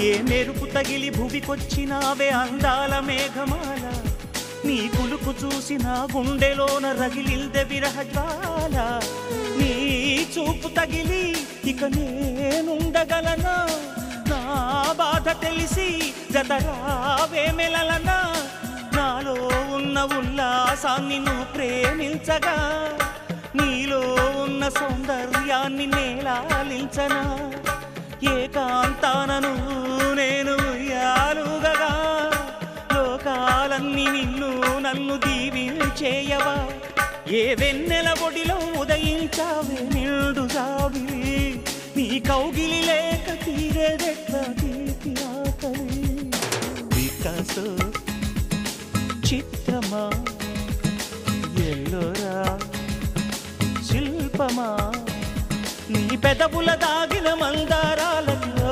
ఏ మెరుపు తగిలి భువికొచ్చినావే అందాల మేఘమాల నీ కులుకు చూసి నా గుండెలోన రగిలిల్దె విరహజ్వాల నీ చూపు తగిలి ఇక నేనుండగలనా నా బాధ తెలిసి జతరావే మెలలనా నాలో ఉన్న ఉల్లాసాన్ని నువ్వు ప్రేమించగా నీలో ఉన్న సౌందర్యాన్ని నేలాలించనా ఏకాంతానను నేను ఉయ్యాలుగగా లోకాలన్నీ నిన్ను నన్ను దీవించేయవా ఏ వెన్నెల ఒడిలో ఉదయించావే నిండు జాబిలి నీ కౌగిలి లేక తీరేదెట్లా తీపి ఆకలి వికాసో చిత్రమా ఎల్లోరా శిల్పమా నీ పెదవుల దాగిన మందారాలలో